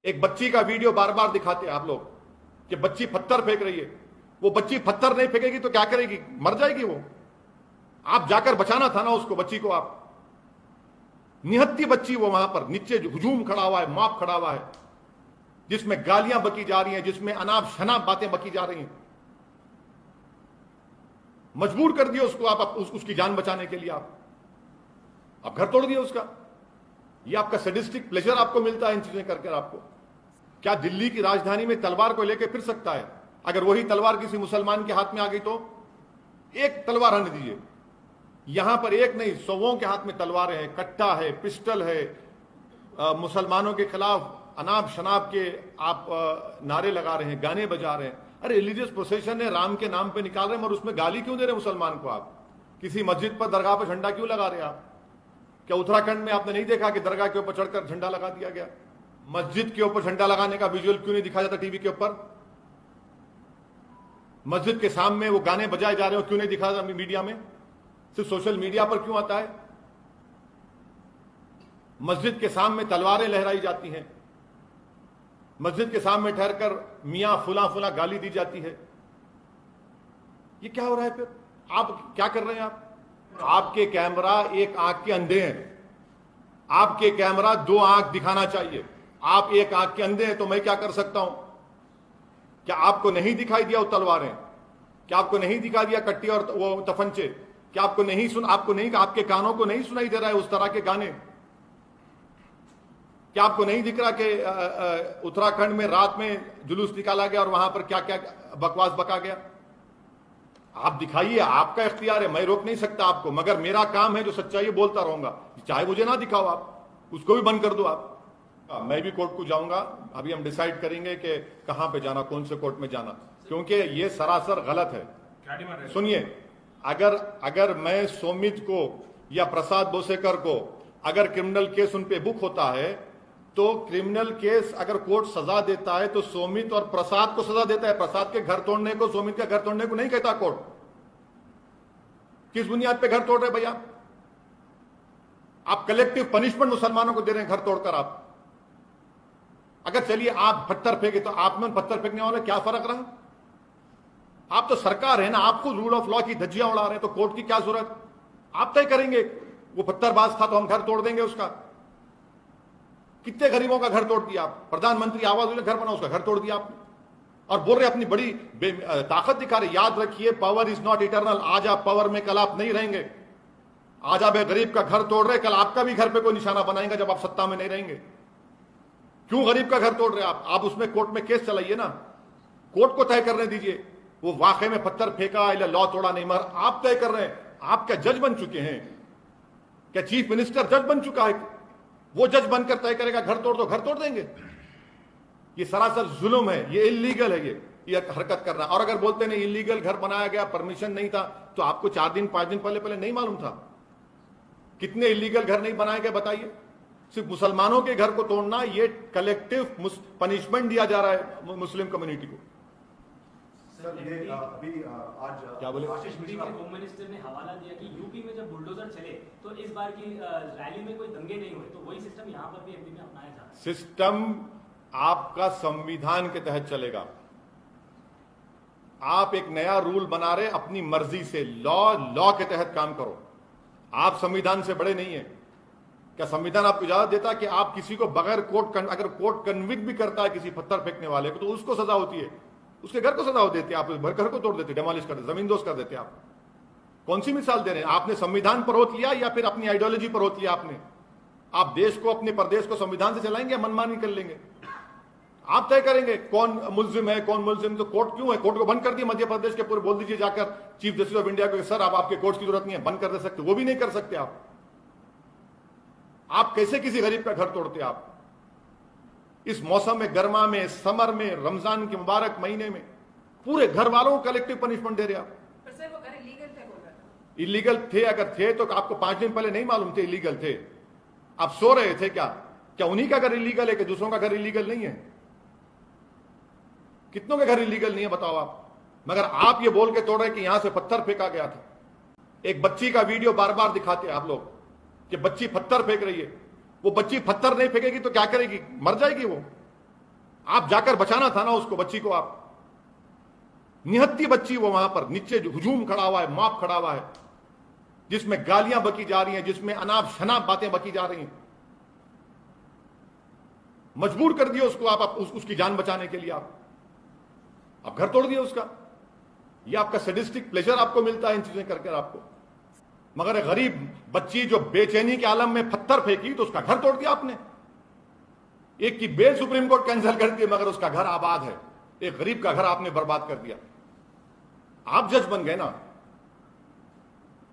एक बच्ची का वीडियो बार बार दिखाते हैं आप लोग कि बच्ची पत्थर फेंक रही है। वो बच्ची पत्थर नहीं फेंकेगी तो क्या करेगी? मर जाएगी वो। आप जाकर बचाना था ना उसको, बच्ची को। आप निहत्ती बच्ची वो वहां पर नीचे हुजूम खड़ा हुआ है, मॉब खड़ा हुआ है, जिसमें गालियां बकी जा रही हैं, जिसमें अनाप शनाप बातें बकी जा रही हैं। मजबूर कर दिया उसको आप उसकी जान बचाने के लिए। आप घर तोड़ दिया उसका। ये आपका सैडिस्टिक प्लेजर आपको मिलता है इन चीजें करके। आपको क्या दिल्ली की राजधानी में तलवार को लेकर फिर सकता है? अगर वही तलवार किसी मुसलमान के हाथ में आ गई तो एक तलवार आने दीजिए। यहां पर एक नहीं, सौओं के हाथ में तलवारें हैं, कट्टा है, पिस्टल है। मुसलमानों के खिलाफ अनाप शनाप के आप नारे लगा रहे हैं, गाने बजा रहे हैं। अरे रिलीजियस प्रोसेशन है, राम के नाम पे निकाल रहे हैं, और उसमें गाली क्यों दे रहे हैं मुसलमान को? आप किसी मस्जिद पर, दरगाह पर झंडा क्यों लगा रहे हैं आप? क्या उत्तराखंड में आपने नहीं देखा कि दरगाह के ऊपर चढ़कर झंडा लगा दिया गया? मस्जिद के ऊपर झंडा लगाने का विजुअल क्यों नहीं दिखाया जाता टीवी के ऊपर? मस्जिद के सामने वो गाने बजाए जा रहे हो, क्यों नहीं दिखाया जाता मीडिया में? सिर्फ सोशल मीडिया पर क्यों आता है? मस्जिद के सामने तलवारें लहराई जाती हैं, मस्जिद के सामने ठहरकर मियां फुला फुला गाली दी जाती है। ये क्या हो रहा है? फिर आप क्या कर रहे हैं? आपके कैमरा एक आंख के अंधे हैं। आपके कैमरा दो आंख दिखाना चाहिए। आप एक आंख के अंधे हैं तो मैं क्या कर सकता हूं? क्या आपको नहीं दिखाई दिया वो तलवारें? क्या आपको नहीं दिखा दिया कट्टी और वो तफंचे? क्या आपको नहीं, आपके कानों को नहीं सुनाई दे रहा है उस तरह के गाने? क्या आपको नहीं दिख रहा कि उत्तराखंड में रात में जुलूस निकाला गया और वहां पर क्या क्या बकवास बका गया? आप दिखाइए, आपका इख्तियार है, मैं रोक नहीं सकता आपको, मगर मेरा काम है जो सच्चाई बोलता रहूंगा। चाहे मुझे ना दिखाओ, आप उसको भी बंद कर दो। आप मैं भी कोर्ट को जाऊंगा। अभी हम डिसाइड करेंगे कि कहां पे जाना, कौन से कोर्ट में जाना, क्योंकि ये सरासर गलत है। सुनिए, अगर मैं सोमित को या प्रसाद बोसेकर को अगर क्रिमिनल केस उन पे बुक होता है तो क्रिमिनल केस अगर कोर्ट सजा देता है तो सोमित और प्रसाद को सजा देता है। प्रसाद के घर तोड़ने को, सोमित के घर तोड़ने को नहीं कहता कोर्ट। किस बुनियाद पे घर तोड़ रहे भैया? आप कलेक्टिव पनिशमेंट मुसलमानों को दे रहे हैं घर तोड़कर। आप अगर चलिए आप पत्थर फेंके तो आप में पत्थर फेंकने वाले क्या फर्क रहा? आप तो सरकार है ना, आपको रूल ऑफ लॉ की धज्जियां उड़ा रहे हैं, तो कोर्ट की क्या जरूरत? आप तय करेंगे। वो पत्थरबाज था तो हम घर तोड़ देंगे उसका। कितने गरीबों का घर तोड़ दिया आप? प्रधानमंत्री आवास योजना घर बना, उसका घर तोड़ दिया आपने, और बोल रहे अपनी बड़ी ताकत दिखा रहे। याद रखिए, पावर इज नॉट इटर्नल। आज आप पावर में, कल आप नहीं रहेंगे। आज आप एक गरीब का घर तोड़ रहे, कल आपका भी घर पे कोई निशाना बनाएंगे जब आप सत्ता में नहीं रहेंगे। क्यों गरीब का घर तोड़ रहे आप उसमें कोर्ट में केस चलाइए ना, कोर्ट को तय करने दीजिए वो वाकई में पत्थर फेंका या लॉ तोड़ा नहीं, मगर आप तय कर रहे हैं। आप क्या जज बन चुके हैं? क्या चीफ मिनिस्टर जज बन चुका है? वो जज बनकर तय करेगा घर तोड़ दो, घर तोड़ देंगे। ये सरासर जुल्म है, ये इलीगल है, ये हरकत करना। और अगर बोलते नहीं इलीगल घर बनाया गया, परमिशन नहीं था, तो आपको 4 दिन 5 दिन पहले नहीं मालूम था? कितने इलीगल घर नहीं बनाए गए बताइए? सिर्फ मुसलमानों के घर को तोड़ना, ये कलेक्टिव पनिशमेंट दिया जा रहा है मुस्लिम कम्युनिटी को। सर, ये अभी आज क्या बोले? आशीष मिश्रा होम मिनिस्टर ने हवाला दिया कि यूपी में जब बुलडोजर चले तो इस बार की रैली में कोई दंगे नहीं हुए, तो वही सिस्टम यहाँ पर भी एमपी में अपनाया जा रहा है। सिस्टम आपका संविधान के तहत चलेगा। आप एक नया रूल बना रहे अपनी मर्जी से, लॉ के तहत काम करो। आप संविधान से बड़े नहीं है। क्या संविधान आपको इजाजत देता कि आप किसी को बगैर अगर कोर्ट कन्विक्ट भी करता है किसी पत्थर फेंकने वाले को, तो उसको सजा होती है, उसके घर को सजा हो देते, आप घर को तोड़ देते, डेमोलिश कर देते, जमींदोज कर देते। आप कौन सी मिसाल दे रहे हैं? आपने संविधान पर रोक लिया या फिर अपनी आइडियोलॉजी पर रोक लिया आपने? आप देश को, अपने प्रदेश को संविधान से चलाएंगे या मनमानी कर लेंगे? आप तय करेंगे कौन मुल्जिम है, कौन मुल्जिम। तो कोर्ट क्यों है? कोर्ट को बंद कर दिया मध्य प्रदेश के पूरे। बोल दीजिए जाकर चीफ जस्टिस ऑफ इंडिया को, सर अब आपके कोर्ट की जरूरत नहीं है, बंद कर दे सकते। वो भी नहीं कर सकते आप कैसे किसी गरीब का घर तोड़ते? आप इस मौसम में, गर्मा में, समर में, रमजान के मुबारक महीने में पूरे घर वालों को कलेक्टिव पनिशमेंट दे रहे आप। इलीगल थे, अगर थे तो आपको 5 दिन पहले नहीं मालूम थे इलीगल थे? आप सो रहे थे क्या उन्हीं का घर इलीगल है कि दूसरों का घर इलीगल नहीं है? कितनों के घर इलीगल नहीं है बताओ आप? मगर आप ये बोल के तोड़ रहे कि यहां से पत्थर फेंका गया था। एक बच्ची का वीडियो बार बार दिखाते हैं आप लोग कि बच्ची पत्थर फेंक रही है। वो बच्ची पत्थर नहीं फेंकेगी तो क्या करेगी? मर जाएगी वो। आप जाकर बचाना था ना उसको, बच्ची को। आप निहत्ती बच्ची वो वहां पर नीचे हुजूम खड़ा हुआ है, मॉब खड़ा हुआ है, जिसमें गालियां बकी जा रही हैं, जिसमें अनाप शनाप बातें बकी जा रही हैं। मजबूर कर दिया उसको आप उसकी जान बचाने के लिए। आप घर तोड़ दिया उसका। ये आपका सैडिस्टिक प्लेजर आपको मिलता है इन चीजें करके आपको। मगर एक गरीब बच्ची जो बेचैनी के आलम में पत्थर फेंकी तो उसका घर तोड़ दिया आपने। एक की बेल सुप्रीम कोर्ट कैंसिल कर दी मगर उसका घर आबाद है। एक गरीब का घर आपने बर्बाद कर दिया। आप जज बन गए ना।